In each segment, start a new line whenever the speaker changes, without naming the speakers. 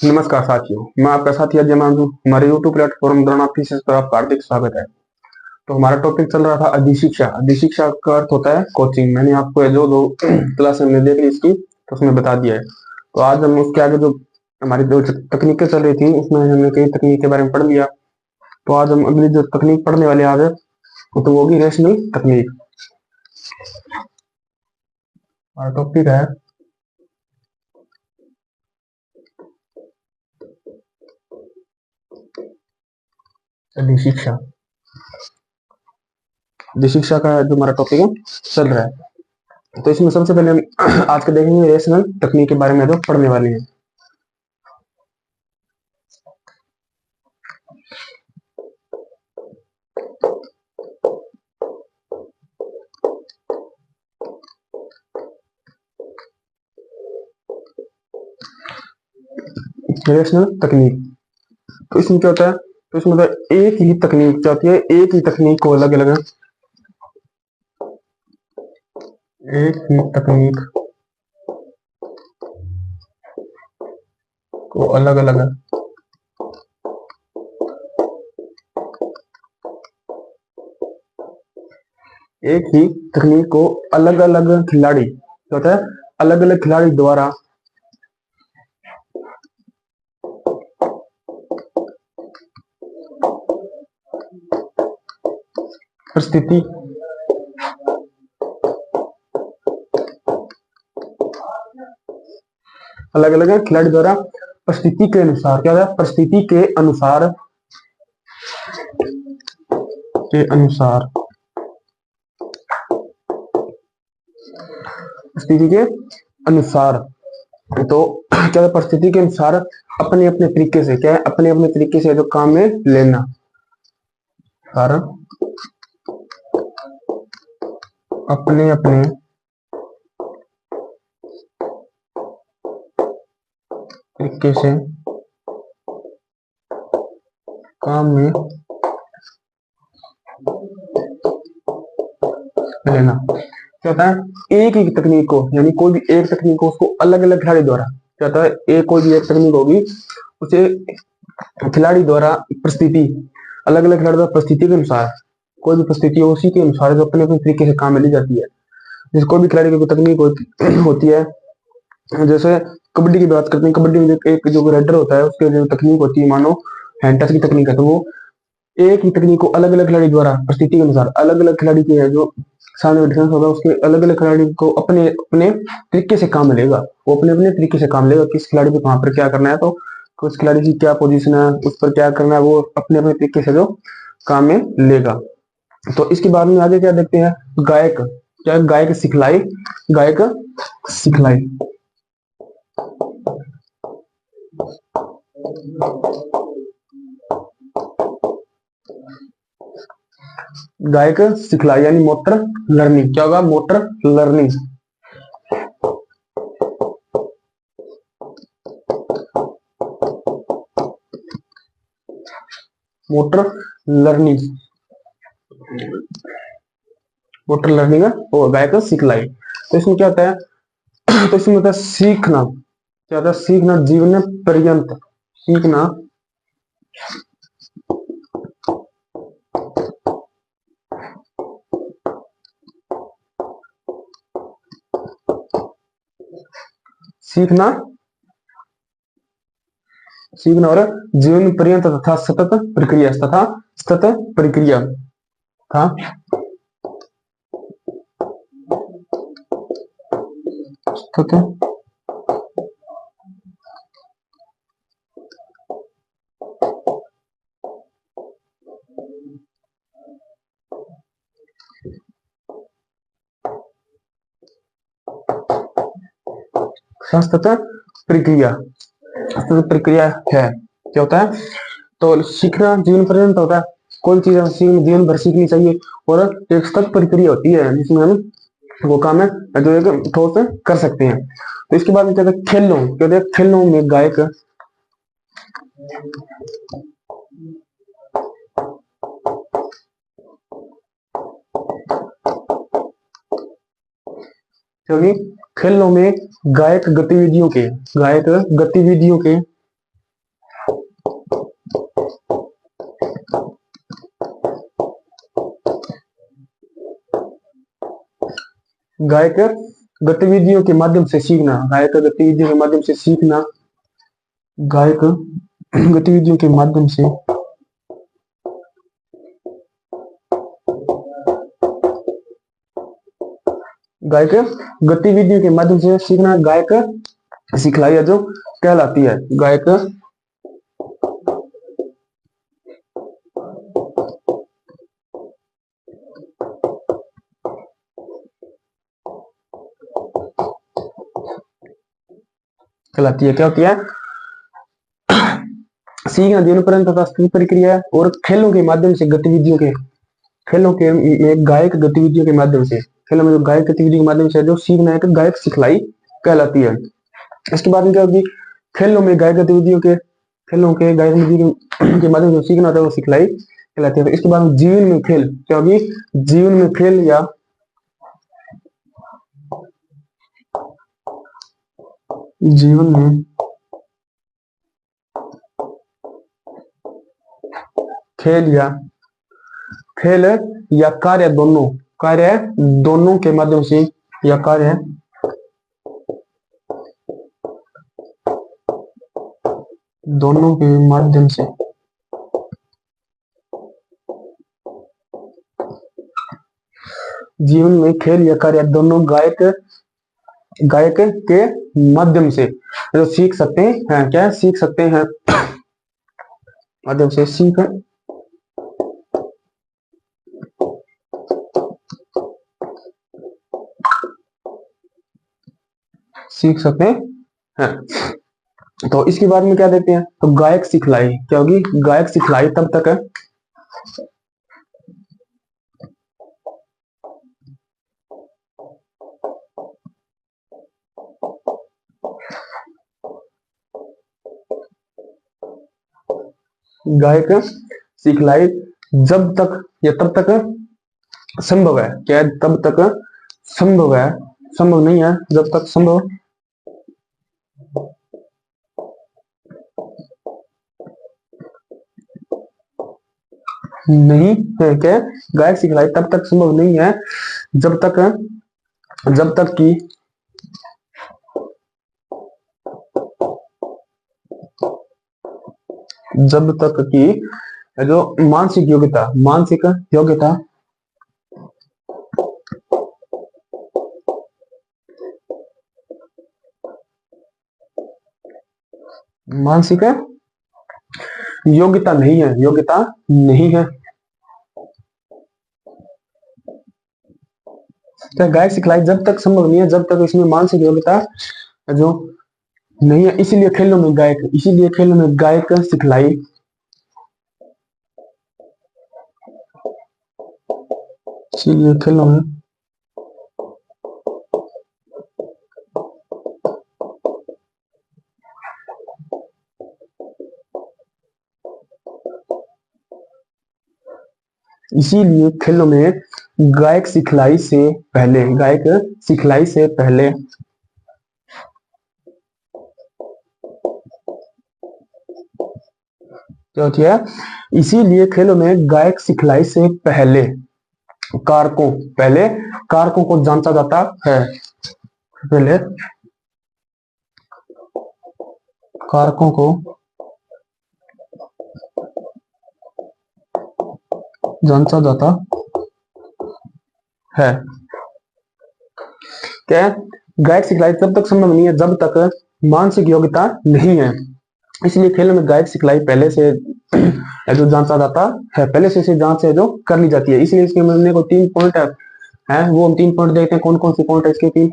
नमस्कार साथियों, मैं आपका साथी अजय मानू। हमारे YouTube प्लेटफॉर्म द्रोणार्थ थीसिस पर आपका हार्दिक स्वागत है। तो हमारा टॉपिक चल रहा था अधिशिक्षा। अधिशिक्षा का अर्थ होता है कोचिंग। मैंने आपको जो दो क्लास हमने देख ली इसकी, तो उसमें बता दिया है। तो आज हम उसके आगे जो हमारी दो तकनीकें चल रही थी, उसमें हमने कई तकनीक के बारे में पढ़ लिया। तो आज हम अगली जो तकनीक पढ़ने वाले आज, तो वो होगी रेशनिंग तकनीक। हमारा टॉपिक है अधिशिक्षा। अधिशिक्षा का जो हमारा टॉपिक है चल रहा है। तो इसमें सबसे पहले हम आज के देखेंगे रेशनल तकनीक के बारे में जो पढ़ने वाले हैं। रेशनल तकनीक, तो इसमें क्या होता है? तो इसमें मतलब एक ही तकनीक क्या होती है, एक ही तकनीक को अलग अलग, एक ही तकनीक को अलग अलग एक ही तकनीक को अलग अलग खिलाड़ी क्या होता है, अलग अलग खिलाड़ी द्वारा परिस्थिति अलग अलग खिलाड़ी द्वारा परिस्थिति के अनुसार क्या होता है, परिस्थिति के अनुसार परिस्थिति के अनुसार। तो क्या है, परिस्थिति के अनुसार अपने अपने तरीके से क्या है, अपने अपने तरीके से जो काम में लेना। कारण अपने अपने तरीके से काम में लेना। क्या होता है, एक ही तकनीक को, यानी कोई भी एक तकनीक को उसको अलग अलग खिलाड़ी द्वारा क्या होता है, एक कोई भी एक तकनीक होगी उसे खिलाड़ी द्वारा परिस्थिति, अलग अलग खिलाड़ी द्वारा परिस्थिति के अनुसार, कोई भी परिस्थिति हो उसी के अनुसार जो अपने अपने तरीके से काम में ली जाती है। जैसे कोई भी खिलाड़ी की कोई तकनीक होती है। जैसे कबड्डी की बात करते हैं, कबड्डी में एक जो रेडर होता है उसकी जो तकनीक होती है, मानो हैंड टच की तकनीक है, तो वो एक ही तकनीक को अलग अलग खिलाड़ी द्वारा परिस्थिति के अनुसार, अलग अलग खिलाड़ी के जो सामने डिफेंस होगा उसके अलग अलग खिलाड़ी को अपने अपने तरीके से काम मिलेगा। वो अपने अपने तरीके से काम लेगा, किस खिलाड़ी को कहाँ पर क्या करना है, तो उस खिलाड़ी की क्या पोजीशन है, उस पर क्या करना है, वो अपने अपने तरीके से जो काम में लेगा। तो इसके बाद में आगे क्या देखते हैं, गायक। क्या है? गायक सिखलाई। गायक सिखलाई, गायक सिखलाई यानी मोटर लर्निंग। क्या होगा? Motor learning. Motor learning, motor learning और गायक सिखलाई। तो इसमें क्या होता है, तो इसमें होता है सीखना। क्या होता है? सीखना जीवन पर्यंत। सीखना सीखना सीखना और जीवन पर्यंत तथा सतत प्रक्रिया, तथा सतत प्रक्रिया था सतत सतत प्रक्रिया, सतत प्रक्रिया है। क्या होता है? तो सीखना जीवन पर्यंत होता है। कोई चीज जीवन भर सीखनी चाहिए, और एक सतत प्रक्रिया होती है जिसमें हम वो काम है जो एक ठोस कर सकते हैं। तो इसके बाद में कहते हैं खेलों। कहते हैं खेलों में गायक क्योंकि खेलों में गायक गतिविधियों के गायक गतिविधियों के माध्यम से सीखना, गायक गतिविधियों के माध्यम से सीखना, गायक गतिविधियों के माध्यम से गायक गतिविधियों के माध्यम से सीखना गायक सिखलाई है जो कहलाती है, गायक कहलाती है। क्या होती है? सीखना जीवन पर्यंत तथा स्थिर प्रक्रिया है। और खेलों के माध्यम से गतिविधियों के, खेलों के में गायक गतिविधियों के माध्यम से, खेलों में जो गायक गतिविधियों के माध्यम से जो सीखना है तो गायक सिखलाई कहलाती है। इसके बाद में क्या होगी? खेलों में गायक गतिविधियों के, खेलों के गायक गतिविधियों के माध्यम से सीखना होता है वो सिखलाई कहलाती है। इसके बाद में जीवन में खेल, क्या होगी? जीवन में खेल या जीवन में खेल या खेल या कार्य दोनों, कार्य दोनों के माध्यम से या कार्य दोनों के माध्यम से जीवन में खेल या कार्य दोनों गायक गायक के माध्यम से जो सीख सकते हैं, क्या सीख सकते हैं, माध्यम से सीख सकते हैं। तो इसके बाद में क्या देते हैं? तो गायक सिखलाई, क्या होगी? गायक सिखलाई तब तक है, गायक सिखलाई जब तक या तब तक संभव है, क्या है? तब तक संभव है, संभव नहीं है जब तक संभव नहीं है। क्या? गायक सिखलाई तब तक संभव नहीं है जब तक, जब तक कि जब तक कि जो मानसिक योग्यता, मानसिक योग्यता मानसिक योग्यता नहीं है, योग्यता नहीं है। क्या? गायक सिखलाई जब तक संभव नहीं है जब तक इसमें मानसिक योग्यता जो नहीं है। इसीलिए खेलों में गायक, इसीलिए खेलों में गायक सिखलाई, इसीलिए खेलों में इसीलिए खेलों में गायक सिखलाई से पहले, गायक सिखलाई से पहले क्या होती है? इसीलिए खेलों में गायक सिखलाई से पहले कारकों, पहले कारकों को जांचा जाता है, पहले कारकों को जांचा जाता है। क्या? गायक सिखलाई तब तक संभव नहीं है जब तक मानसिक योग्यता नहीं है। इसलिए खेलों में गायक सिखलाई पहले से जो जांचा जाता है, पहले से इसे जांच है जो कर ली जाती है। इसलिए इसके मिलने को 3 पॉइंट है वो हम 3 पॉइंट देखते हैं। कौन कौन से पॉइंट है इसके? 3।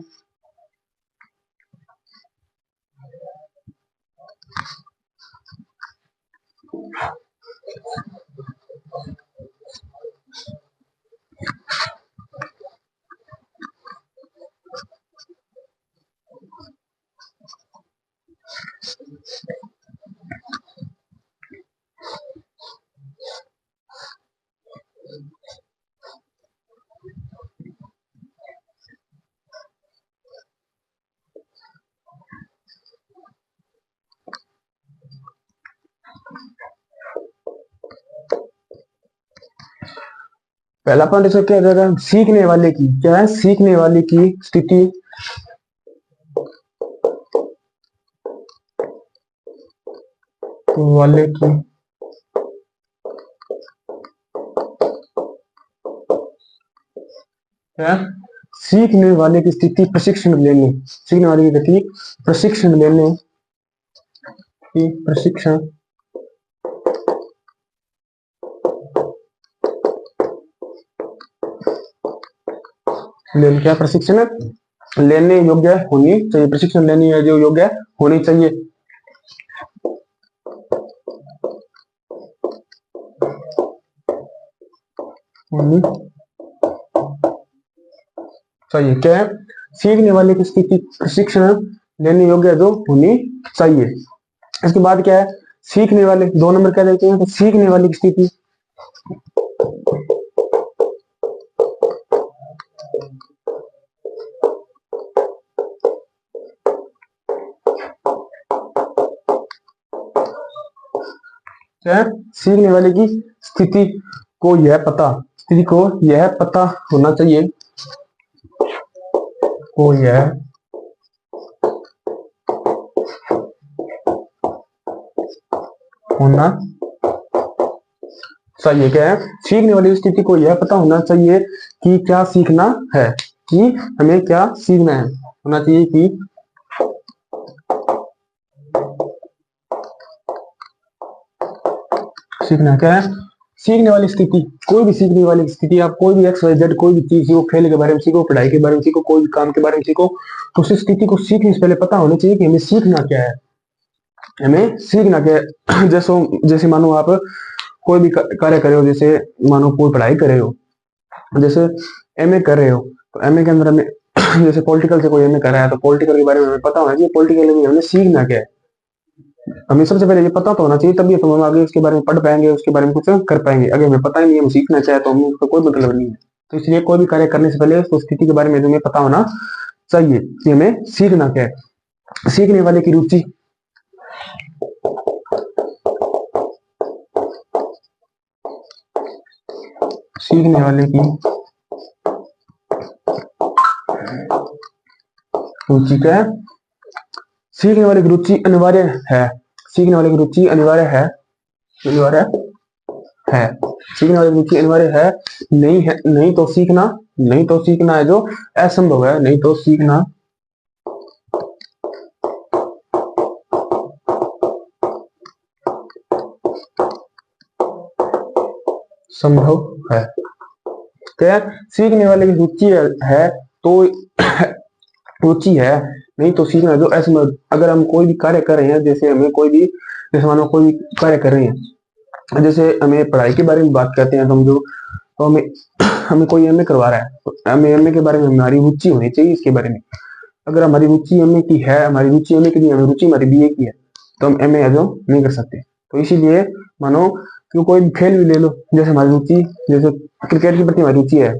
पहला पॉइंट इसका क्या जाएगा, सीखने वाले की, क्या है, सीखने वाले की स्थिति वाले की क्या, सीखने वाले की स्थिति प्रशिक्षण लेने, सीखने वाले की गति प्रशिक्षण लेने की, प्रशिक्षण लेने, क्या, प्रशिक्षण लेने योग्य होनी चाहिए, प्रशिक्षण लेने जो योग्य होनी चाहिए, होनी चाहिए, क्या है, सीखने वाले की स्थिति प्रशिक्षण लेने योग्य जो होनी चाहिए। इसके बाद क्या है, सीखने वाले, 2 नंबर क्या देते हैं, तो सीखने वाले की स्थिति क्या है, सीखने वाले की स्थिति को यह पता, स्थिति को यह पता होना चाहिए, को यह होना चाहिए, क्या है, सीखने वाली स्थिति को यह पता होना चाहिए कि क्या सीखना है, कि हमें क्या सीखना है, होना चाहिए कि सीखना क्या है, सीखने वाली स्थिति, कोई भी सीखने वाली स्थिति, आप कोई भी एक्स वाई जेड कोई भी चीज सीखो, खेल के बारे में सीखो, पढ़ाई के बारे में सीखो, कोई भी काम के बारे में सीखो, तो उस स्थिति को सीखने से पहले पता होना चाहिए कि हमें सीखना क्या है, हमें सीखना क्या है। जैसे मानो आप कोई भी कार्य कर रहे हो, जैसे मानो कोई पढ़ाई कर रहे हो, जैसे एमए कर रहे हो, तो एमए के अंदर हमें जैसे पॉलिटिकल से कोई एमए कर रहा है, तो पॉलिटिकल के बारे में हमें पता होना चाहिए, पॉलिटिकल में हमें सीखना क्या है, हमें सबसे पहले ये पता तो होना चाहिए, तभी तो हम आगे उसके बारे में पढ़ पाएंगे, उसके बारे में कुछ कर पाएंगे। अगर हमें पता ही नहीं है, हम सीखना चाहे तो हमें उसका कोई मतलब नहीं है। तो इसलिए कोई भी कार्य करने से पहले उस स्थिति के बारे में हमें पता होना चाहिए कि हमें सीखना क्या है। सीखने वाले की रुचि, सीखने वाले की रुचि क्या है, सीखने वाले की रुचि अनिवार्य है, सीखने वाले की रुचि अनिवार्य है, अनिवार्य है, सीखने वाली रुचि अनिवार्य है, नहीं है, नहीं तो सीखना, नहीं तो सीखना है जो असंभव है, नहीं तो सीखना संभव है, क्या, सीखने वाले की रुचि है तो रुचि है, नहीं तो सीखना जो असंभव, अगर हम कोई भी कार्य कर रहे हैं, जैसे हमें कोई भी, जैसे मानो कोई भी कार्य कर रहे हैं, जैसे हमें पढ़ाई के बारे में बात करते हैं, तो हम जो, तो हमें हमें कोई एमए करवा रहा है, तो हमें एमए के बारे में हमारी रुचि होनी चाहिए इसके बारे में। अगर हमारी रुचि एमए की है, हमारी रुचि एमए की नहीं, हमारी रुचि हमारी बीए की है, तो हम एमए एज नहीं कर सकते। तो इसीलिए मानो कि कोई भी खेल भी ले लो, जैसे हमारी रुचि, जैसे क्रिकेट के प्रति हमारी रुचि है,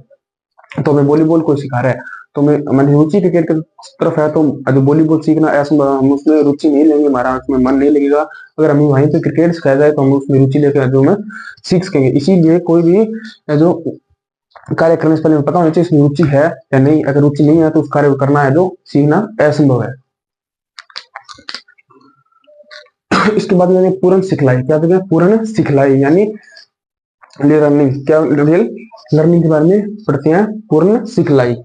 तो हमें वॉलीबॉल कोई सिखा रहा है, तो मैं, हमारी रुचि क्रिकेट की तरफ है, तो जो वॉलीबॉल सीखना ऐसा, हम उसमें रुचि नहीं लेंगे, हमारा उसमें मन नहीं लगेगा। अगर हमें वहीं पे क्रिकेट सिखाया जाए तो हम उसमें रुचि लेकर जो में सीख सकेंगे। इसीलिए कोई भी जो कार्य करने से पहले पता होना चाहिए इसमें रुचि है या नहीं, अगर रुचि नहीं है तो उस कार्य को करना है जो सीखना असंभव है। इसके बाद मैंने पूर्ण सिखलाई, क्या कहते हैं, पूर्ण सिखलाई यानी लर्निंग, क्या रियल लर्निंग के बारे में पढ़ते हैं, पूर्ण सिखलाई।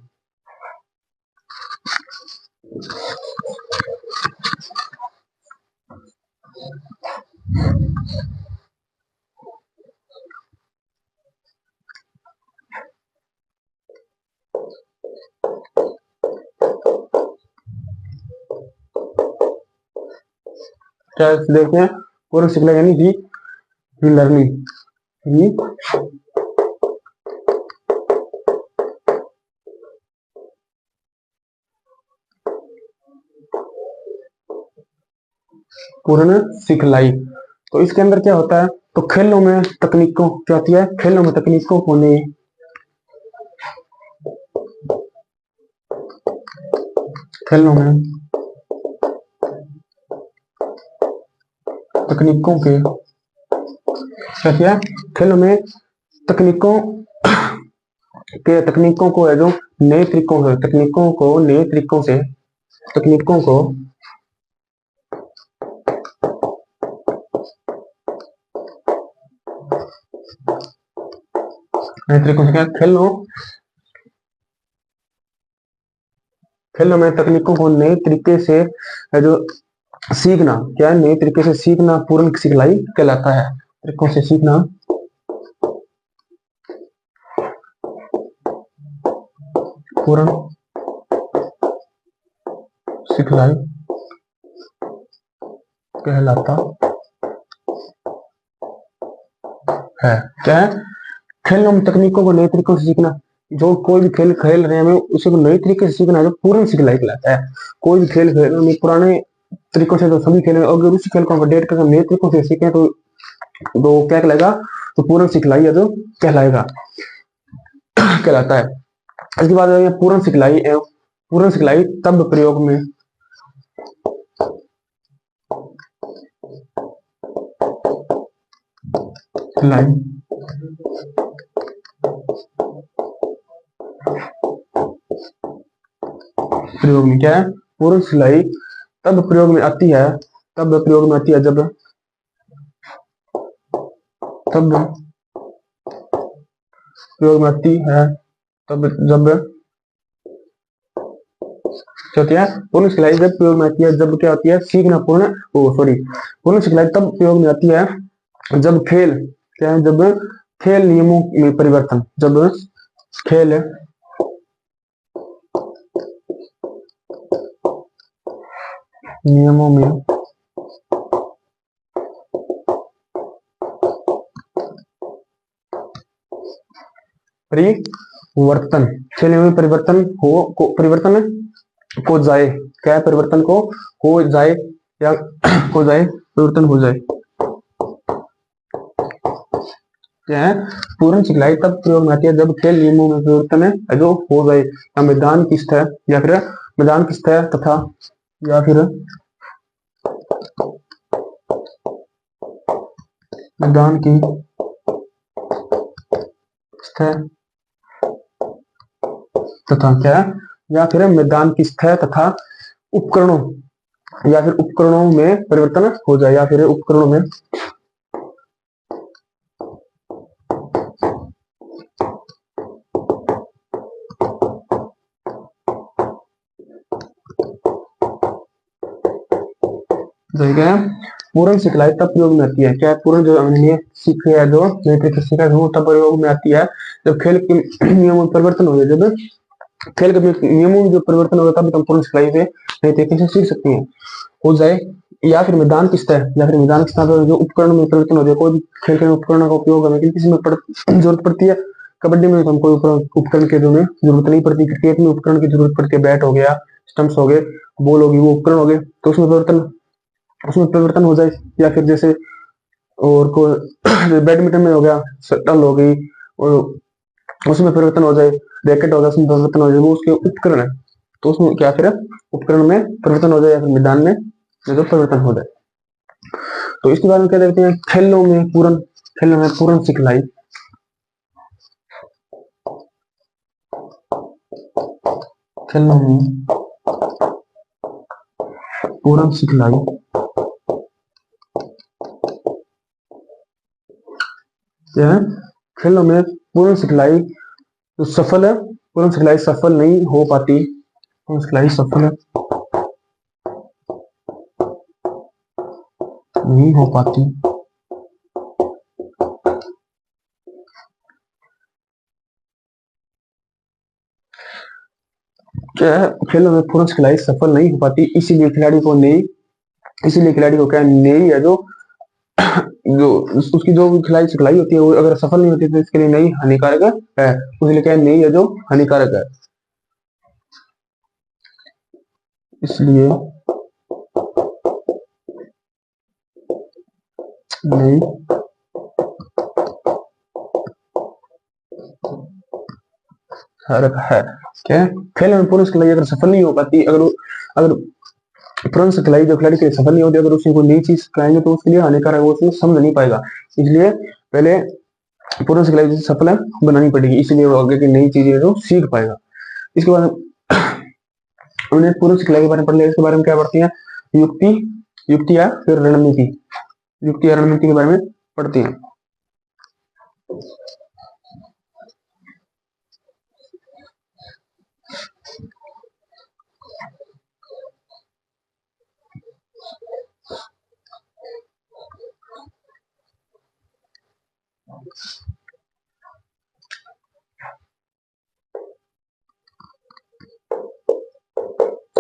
क्या देखते हैं, पूर्ण सिखलाई यानी ही लर्निंग, ही पूर्ण सिखलाई। तो इसके अंदर क्या होता है, तो खेलों में तकनीकों, क्या होती है, खेलों में तकनीकों होने, खेलों में तकनीकों के, क्या किया, खेलों में तकनीकों के तकनीकों को है जो नए तरीकों से तकनीकों को नए तरीकों से तकनीकों को नए तरीकों से क्या खेलों में तकनीकों को नए तरीके से है जो सीखना क्या है, नए तरीके से सीखना पूर्ण सिखलाई कहलाता है। तरीकों से सीखना पूर्ण सिखलाई कहलाता है। क्या है, खेलों में तकनीकों को नए तरीकों से सीखना, जो कोई भी खेल खेल रहे हैं हमें उसे को नए तरीके से सीखना जो पूर्ण सिखलाई कहलाता है। कोई भी खेल खेल हमें पुराने तरीकों से तो सभी खेल, अगर उसी खेल को अपडेट करके नए तरीकों से सीखें तो क्या कहलाएगा, तो पूर्ण सिखलाई है जो कहलाएगा कहलाता है। इसके बाद पूर्ण सिखलाई पूर्ण सिखलाई तब प्रयोग में सिखलाई प्रयोग में क्या है, पूर्ण सिखलाई तब प्रयोग में आती है, तब प्रयोग में आती है जब तब प्रयोग में आती है तब जब क्या होती है, पूर्ण सिखलाई जब प्रयोग में आती है जब क्या होती है, सीखना पूर्ण पूर्ण सिखलाई तब प्रयोग में आती है जब खेल क्या है, जब खेल नियमों में परिवर्तन, जब खेल नियमों में परिवर्तन, खेल नियमों में परिवर्तन हो जाए, क्या है, परिवर्तन हो जाए या हो जाए, परिवर्तन हो जाए। क्या है, पूर्ण सिखलाई तब प्रयोग में आती है जब खेल नियमों में परिवर्तन है जो हो गए, या मैदान की सतह या फिर मैदान की सतह तथा या फिर मैदान की सतह तथा क्या है, या फिर मैदान की सतह तथा उपकरणों या फिर उपकरणों में परिवर्तन हो जाए, या फिर उपकरणों में जगह पूर्ण सिखलाई तब प्रयोग में आती है। क्या पूर्ण जो हमने सीखे है, जो नए तरीके से सीखा है वो तब प्रयोग में आती है जब खेल के नियमों में परिवर्तन हो जाए, जब खेल के नियमों में जो परिवर्तन होगा तब हम पूर्ण सिखलाई से नए तरीके से सीख सकते हैं, हो जाए, या फिर मैदान की सतह या फिर मैदान की सतह पर जो उपकरण में परिवर्तन हो जाए, कोई भी खेल के उपकरण का उपयोग हमें किसी में जरूरत पड़ती है, कबड्डी में तो हमको उपकरण की जरूरत नहीं पड़ती, क्रिकेट में उपकरण की जरूरत पड़ती है, बैट हो गया, स्टंप्स हो गए, बॉल होगी, वो उपकरण हो गए, तो उसमें परिवर्तन हो जाए, या फिर जैसे और को बैडमिंटन में हो गया, शटल हो गई, और उसमें परिवर्तन हो जाए, रैकेट हो गया, उसमें परिवर्तन हो जाए, वो उसके उपकरण है, तो उसमें क्या फिर उपकरण में परिवर्तन हो जाए या फिर मैदान में जो परिवर्तन हो जाए। तो इसके बारे में क्या देखते हैं, खेलों में पूर्ण सिखलाई खेलों में पूर्ण सिखलाई क्या है, खेलों में पूर्ण सिखलाई तो सफल है, पूर्ण सिखलाई सफल नहीं हो पाती, पूर्ण सिखलाई सफल नहीं हो पाती क्या है, खेलों में पूर्ण सिखलाई सफल नहीं हो पाती, इसीलिए खिलाड़ी को क्या नई है जो जो उसकी जो खिलाई सिखलाई होती है वो अगर सफल नहीं होती तो इसके लिए नई हानिकारक है, उसके लिए क्या नई है जो हानिकारक है, इसलिए नई हानिकारक है। क्या खेल में पूर्ण सिखलाई अगर सफल नहीं हो पाती, अगर अगर पूर्ण सिखलाई जो खिलाड़ी के लिए सफल नहीं होती, अगर उसे कोई नई चीज सिखाएंगे तो उसके लिए हानिकारक है, वो उसमें समझ नहीं पाएगा, इसलिए पहले पूर्ण सिखलाई उसे सफल बनानी पड़ेगी, इसलिए वो आगे की नई चीजें जो सीख पाएगा। इसके बाद हमने पूर्व सिखलाई के बारे में पढ़ लिया। इसके बारे में क्या पढ़ती है? युक्ति, युक्ति या फिर रणनीति, युक्ति या रणनीति के बारे में पढ़ती है।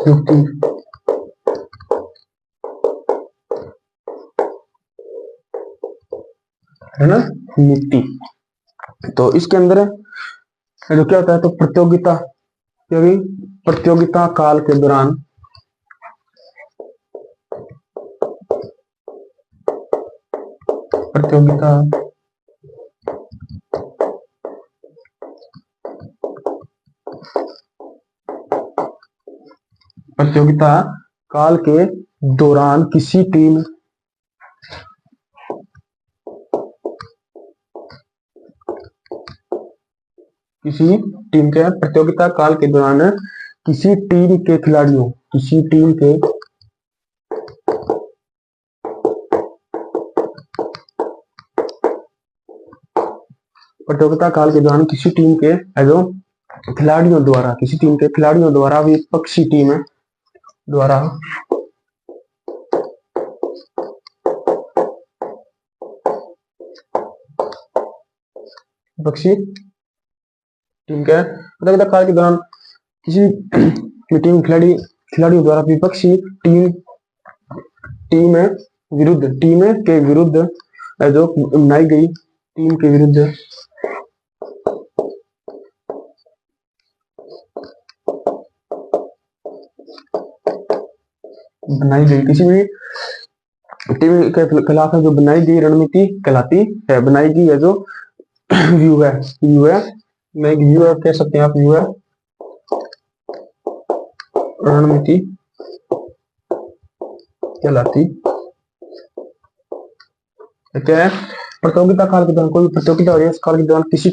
युक्ति, है ना, नीति। तो इसके अंदर जो क्या होता है, तो प्रतियोगिता, क्योंकि प्रतियोगिता काल के दौरान प्रतियोगिता प्रतियोगिता काल के दौरान किसी टीम के प्रतियोगिता काल के दौरान किसी टीम के खिलाड़ियों, किसी टीम के प्रतियोगिता काल के दौरान किसी टीम के जो खिलाड़ियों द्वारा, किसी टीम के खिलाड़ियों द्वारा विपक्षी टीम द्वारा विपक्षी टीम के प्रतियोगिता काल के दौरान किसी टीम खिलाड़ियों द्वारा विपक्षी टीम के विरुद्ध जो बनाई गई टीम के विरुद्ध बनाई गई किसी भी टीम के खिलाफ जो बनाई गई रणनीति कहलाती है। बनाई गई है जो व्यू है, व्यू है, कह सकते हैं आप, व्यू है रणनीति कहलाती क्या है? प्रतियोगिता काल के दौरान कोई प्रतियोगिता हो रही है, इस काल के दौरान किसी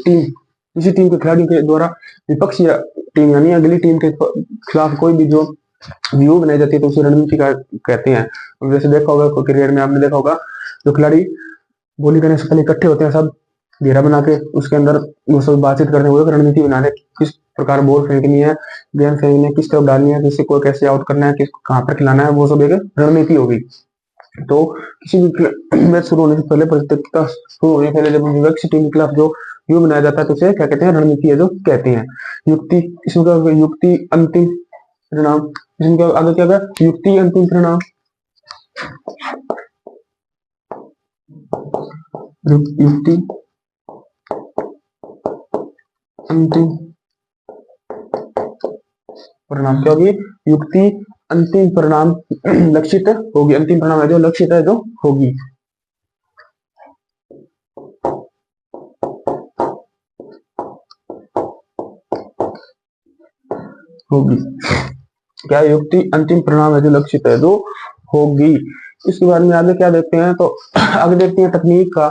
टीम के खिलाड़ियों के द्वारा विपक्षी टीम यानी अगली टीम के खिलाफ कोई भी जो व्यू बनाई जाती है तो उसे रणनीति कहते हैं। जैसे देखा होगा क्रिकेट में, आपने देखा होगा जो खिलाड़ी बॉलिंग करने से पहले इकट्ठे होते हैं, सब घेरा बना के उसके अंदर वो सब बातचीत करते हैं, वो रणनीति बनाने किस प्रकार बॉल फेंकनी है, गेंद फेंकनी है, किस तरफ डालनी है, किसी को कैसे आउट करना है, किस कहाँ पर खिलाना है, वो सब एक रणनीति होगी। तो किसी भी मैच शुरू होने से पहले, प्रतियोगिता शुरू होने से पहले जब विपक्षी टीम के खिलाफ जो व्यू बनाया जाता है तो उसे क्या कहते हैं? रणनीति है जो कहते हैं। युक्ति, इसमें युक्ति अंतिम परिणाम, इसमें आगे क्या होगा? युक्ति अंतिम परिणाम, युक्ति अंतिम परिणाम क्या होगी? युक्ति अंतिम परिणाम लक्षित होगी, अंतिम परिणाम है जो लक्षित है जो होगी। क्या युक्ति अंतिम परिणाम है जो लक्षित है जो होगी। इसके बाद में आगे क्या देखते हैं, तो आगे देखते हैं तकनीक का,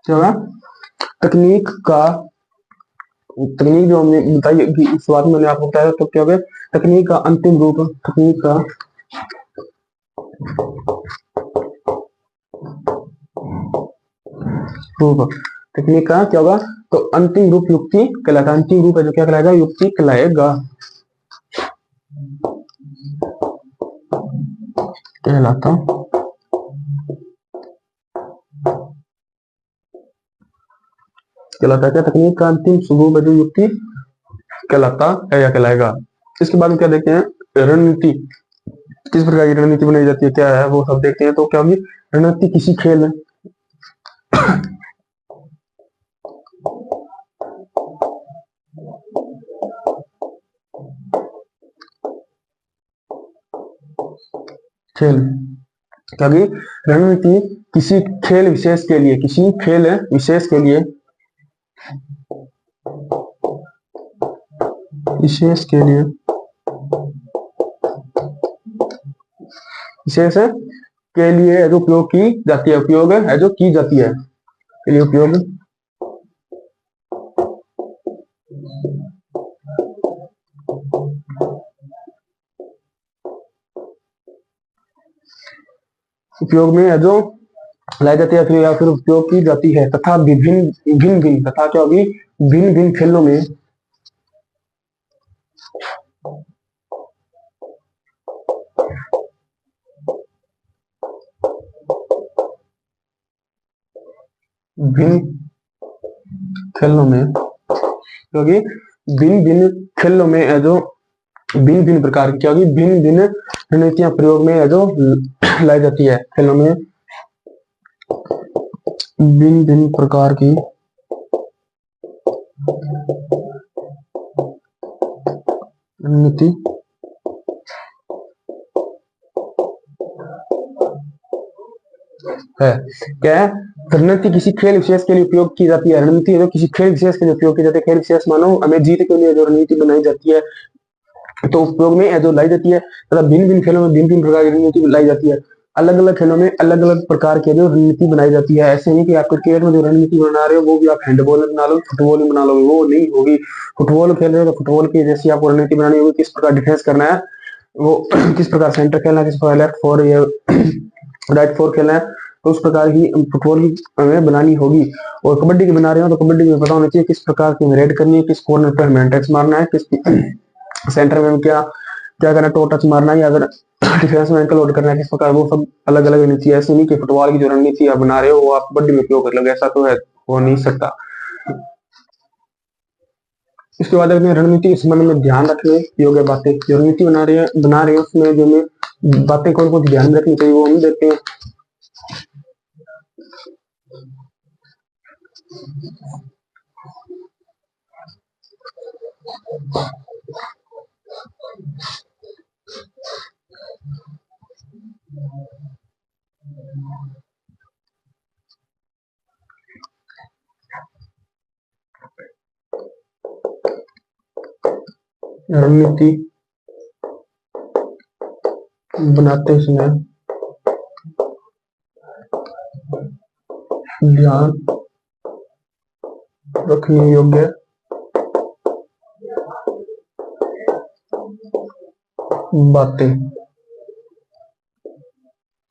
क्या होगा? तकनीक जो हमने बताई कि शुरुआत में मैंने आपको बताया, तो क्या होगा? तकनीक का अंतिम रूप, तकनीक का क्या होगा? तो अंतिम रूप युक्ति कहलाता है। अंतिम रूप है जो क्या कहलाएगा? युक्ति कहलाएगा, कहलाता क्या? तकनीक का अंतिम स्वरूप है जो युक्ति कहलाता है या कहलाएगा। इसके बाद में क्या देखते हैं? रणनीति, किस प्रकार की रणनीति बनाई जाती है, क्या है वो सब देखते हैं। तो क्या होगी? रणनीति किसी खेल क्या होगी? रणनीति किसी खेल विशेष के लिए, किसी खेल विशेष के लिए, विशेष के लिए जो उपयोग की जाती है, उपयोग है जो की जाती है, के लिए उपयोग उपयोग में है जो लाई जाती है फिर या फिर उपयोग की जाती है, तथा विभिन्न भिन्न भिन्न तथा क्या होगी, भिन्न भिन्न खेलों में भिन्न खेलों में, क्योंकि भिन्न भिन्न खेलों में है जो भिन्न भिन्न प्रकार की क्या होगी, भिन्न भिन्न रणनीतियां प्रयोग में है जो लाई जाती है, खेलों में भिन्न भिन्न प्रकार की रणनीति है। क्या है, रणनीति किसी खेल विशेष के लिए उपयोग की जाती है, रणनीति है जो किसी खेल विशेष के लिए उपयोग की जाती है, खेल विशेष मानो हमें जीत के लिए जो रणनीति बनाई जाती है तो उपयोग में है जो लाई जाती है, तथा भिन्न भिन्न खेलों में भिन्न भिन्न प्रकार की रणनीति लाई जाती है, अलग अलग खेलों में अलग अलग प्रकार की जो रणनीति बनाई जाती है। ऐसे नहीं कि आप क्रिकेट में जो रणनीति बना रहे हो वो भी आप हैंडबॉल में बना लो, फुटबॉल में बना लोगे, वो नहीं होगी। फुटबॉल खेल रहे हो तो फुटबॉल की जैसी आपको रणनीति बनानी होगी, किस प्रकार डिफेंस करना है, वो किस प्रकार सेंटर खेलना है, किस प्रकार लेफ्ट फॉर या राइट फॉर खेलना है, तो उस प्रकार की फुटबॉल की हमें बनानी होगी। और कबड्डी की बना रहे हो तो कबड्डी में पता होना चाहिए किस प्रकार की रेड करनी है, किस कॉर्नर पर हमें टच मारना है, किस सेंटर में क्या क्या करना है, टो टच मारना है या अगर डिफेंस में एंकल लोड करना है, किस प्रकार, वो सब अलग अलग रणनीति है। ऐसे नहीं कि फुटबॉल की जो रणनीति आप बना रहे हो वो आप कबड्डी में उपयोग कर लोगे, ऐसा तो है, हो नहीं सकता। इसके बाद देखते हैं रणनीति के संबंध में ध्यान रखने योग्य बातें, जो रणनीति बना रहे हैं उसमें जो हमें बातें कौन कौन सी ध्यान में रखनी चाहिए वो हम देखते हैं। रणनीति बनाते समय ध्यान रखने योग्य बातें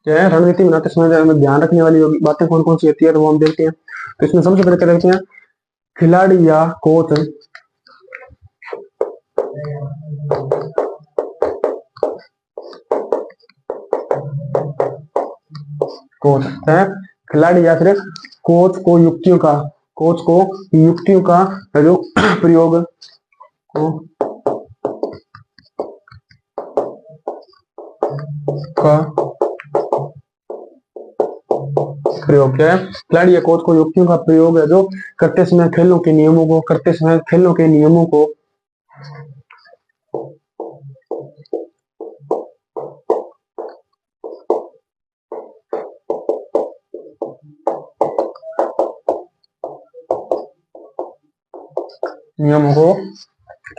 क्या है, रणनीति बनाते समय हमें ध्यान रखने वाली बातें कौन कौन सी होती है तो वो हम देखते हैं। तो इसमें सबसे पहले क्या देखते हैं, खिलाड़ी या कोच है, खिलाड़ी या फिर कोच को युक्तियों का जो प्रयोग का प्रयोग क्या है, खिलाड़ी या कोच को युक्तियों का प्रयोग है जो करते समय खेलों के नियमों को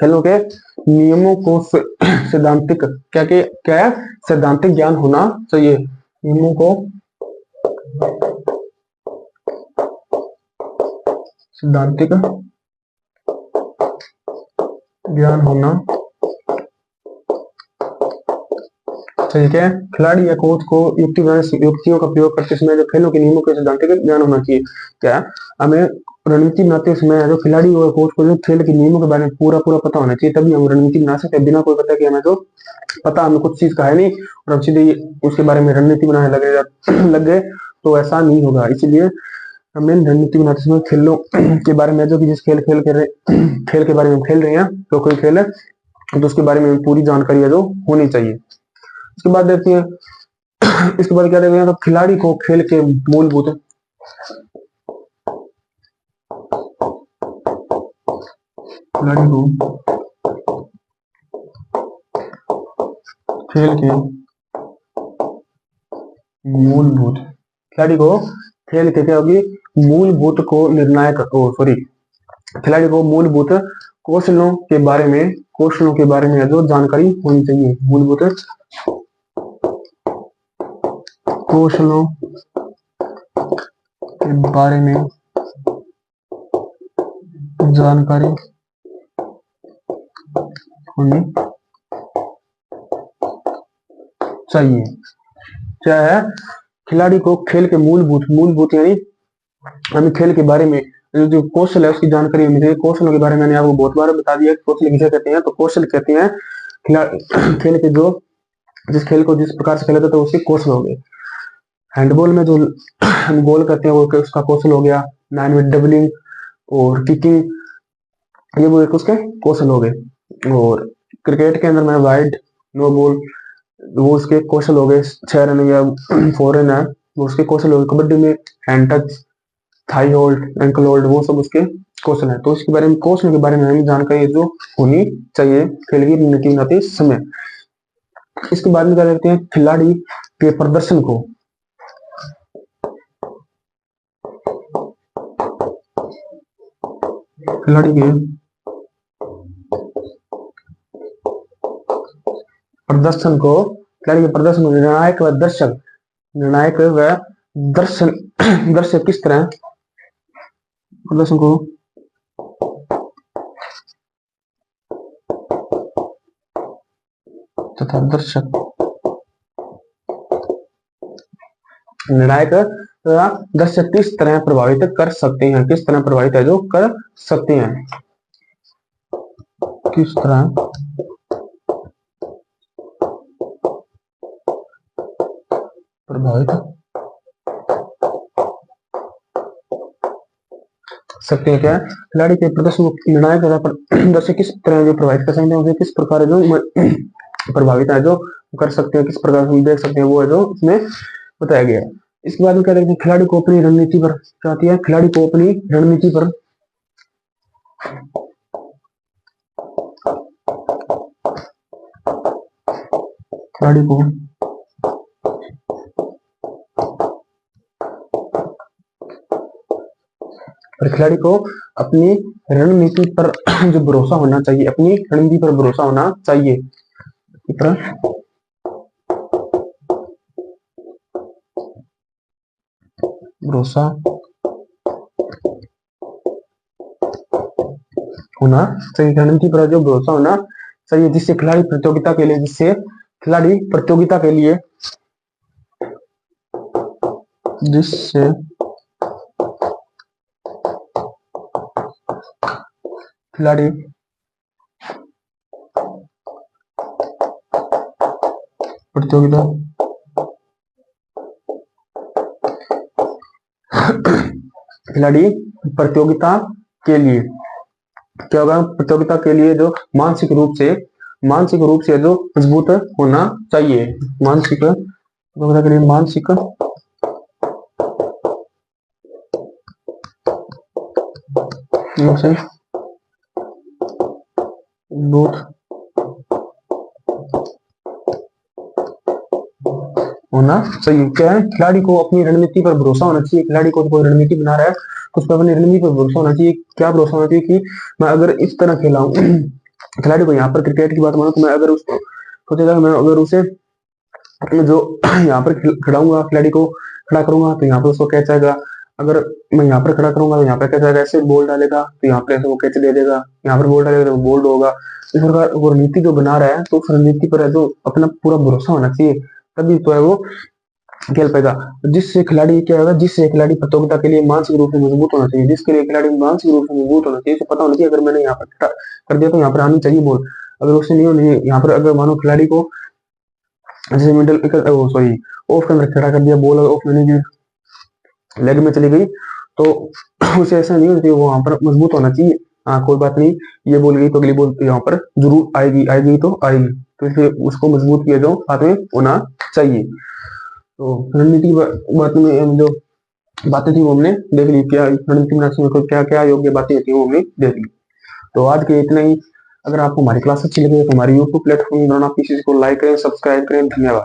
खेलों के नियमों को सैद्धांतिक क्या है, सैद्धांतिक ज्ञान होना चाहिए, नियमों को सैद्धांतिक ज्ञान होना ठीक है। खिलाड़ी या कोच को युक्तियों का प्रयोग करते समय जो खेलों के नियमों के सैद्धांतिक ज्ञान होना चाहिए। क्या हमें रणनीति बनाते समय जो खिलाड़ी और कोच को जो खेल के नियमों के बारे में पूरा पूरा पता होना चाहिए, तभी हम रणनीति बना सकते हैं। बिना कोई पता कि हमें जो पता हमें कुछ चीज का है नहीं और हम सीधे उसके बारे में रणनीति बनाने लग गए तो ऐसा नहीं होगा। इसीलिए हमें रणनीति बनाते समय खेलों के बारे में जो कि जिस खेल के बारे में खेल रहे हैं तो कोई खेल है तो उसके बारे में पूरी जानकारी है जो होनी चाहिए। इसके बाद देखते हैं इसके बाद क्या देखते हैं, तो खिलाड़ी को खेल के मूलभूत खिलाड़ी को खेल के क्या होगी, मूलभूत को निर्णायक खिलाड़ी को मूलभूत कौशलों के बारे में जो जानकारी होनी चाहिए। मूलभूत कौशलों के बारे में जानकारी होनी चाहिए। क्या है, खिलाड़ी को खेल के मूलभूत यानी हमें खेल के बारे में जो कौशल है उसकी जानकारी होनी चाहिए। कौशलों के बारे में मैंने आपको बहुत बार बता दिया कौशल किसे कहते हैं। तो कौशल कहते हैं खेल के जो जिस खेल को जिस प्रकार से खेला जाता है उसके कौशल हो गए। हैंडबॉल में जो हम गोल करते हैं वो उसका कौशल हो गया। 9 में डबलिंग और किकिंग, ये वो एक उसके कौशल हो गए। और क्रिकेट के अंदर में वाइड, नो बॉल, वो उसके कौशल हो गए। 6 रन या 4 रन है वो उसके कौशल हो गए। कबड्डी में hand touch, thigh hold, ankle hold, वो सब उसके कौशल है। तो इसके बारे में कौशल के बारे में हमें जानकारी जो होनी चाहिए खेल की रणनीति बनाते समय। इसके बाद में क्या करते हैं, खिलाड़ी के प्रदर्शन को खिलाड़ी के प्रदर्शन को निर्णायक व दर्शक किस तरह प्रदर्शन को तथा दर्शक निर्णायक दर्शक किस तरह प्रभावित कर सकते हैं, किस तरह प्रभावित है जो कर सकते हैं, किस तरह प्रभावित सकते हैं। क्या खिलाड़ी के प्रदर्शन को निर्णायक दर्शक किस तरह जो प्रभावित कर सकते हैं, उसे किस प्रकार जो प्रभावित है जो कर सकते हैं, किस प्रकार हम देख सकते हैं, वो है जो इसमें बताया गया है। इसके बाद में क्या देखते हैं, खिलाड़ी को अपनी रणनीति पर चाहती है, खिलाड़ी को अपनी रणनीति पर खिलाड़ी को खिलाड़ी को अपनी रणनीति पर जो भरोसा होना चाहिए, अपनी रणनीति पर भरोसा होना चाहिए, भरोसा होना चाहिए, रणनीति पर जो भरोसा होना चाहिए, जिससे खिलाड़ी प्रतियोगिता के लिए जिससे खिलाड़ी प्रतियोगिता के लिए क्या होगा, प्रतियोगिता के लिए जो मानसिक रूप से जो मजबूत होना चाहिए, मानसिक प्रतियोगिता के लिए मानसिक रूप से मजबूत होना चाहिए। क्या है, खिलाड़ी को अपनी रणनीति पर भरोसा होना चाहिए। खिलाड़ी को कोई रणनीति बना रहा है तो उस पर अपनी रणनीति पर भरोसा होना चाहिए। क्या भरोसा होना चाहिए कि मैं अगर इस तरह खेला हूँ खिलाड़ी को यहाँ पर क्रिकेट की बात मानो तो मैं अगर उसको सोचेगा मैं अगर उसे जो यहाँ पर खिलाऊंगा, खिलाड़ी को खड़ा करूंगा तो यहाँ पर उसको कैच आएगा। अगर मैं यहाँ पर खड़ा करूंगा तो यहाँ पर कैच आएगा। ऐसे बॉल डालेगा तो यहाँ पर ऐसे वो कैच दे देगा, यहाँ पर बॉल डालेगा तो बोल्ड होगा। इस प्रकार वो रणनीति जो बना रहा है तो उस रणनीति पर जो अपना पूरा भरोसा होना चाहिए, तभी तो है वो खेल पाएगा। जिससे खिलाड़ी क्या होगा, जिससे खिलाड़ी प्रतियोगिता के लिए मानसिक रूप से मजबूत होना चाहिए, जिसके लिए खिलाड़ी मानसिक रूप से मजबूत होना चाहिए। तो पता होना चाहिए अगर मैंने यहाँ पर कर दिया तो यहाँ पर आनी चाहिए बॉल, अगर उससे नहीं होनी यहाँ पर, अगर मानो खिलाड़ी को जैसे मिडल सॉरी ऑफ के अंदर खड़ा कर दिया, बॉल ऑफ मैंने लेग में चली गई तो उसे ऐसा नहीं होना चाहिए, वो वहां पर मजबूत होना चाहिए। हाँ कोई बात नहीं, ये बोल गई तो अगली बॉल यहाँ पर जरूर आएगी तो आएगी, तो इसलिए उसको मजबूत किया जाओ हाथ में होना चाहिए। तो रणनीति बात में जो बातें थी वो हमने देख ली, क्या रणनीति बनाने में क्या क्या योग्य बातें होती है वो हमने देख ली। तो आज के इतना ही। अगर आपको हमारी क्लास अच्छी लगे तो हमारी यूट्यूब प्लेटफॉर्म को लाइक करें, सब्सक्राइब करें। धन्यवाद।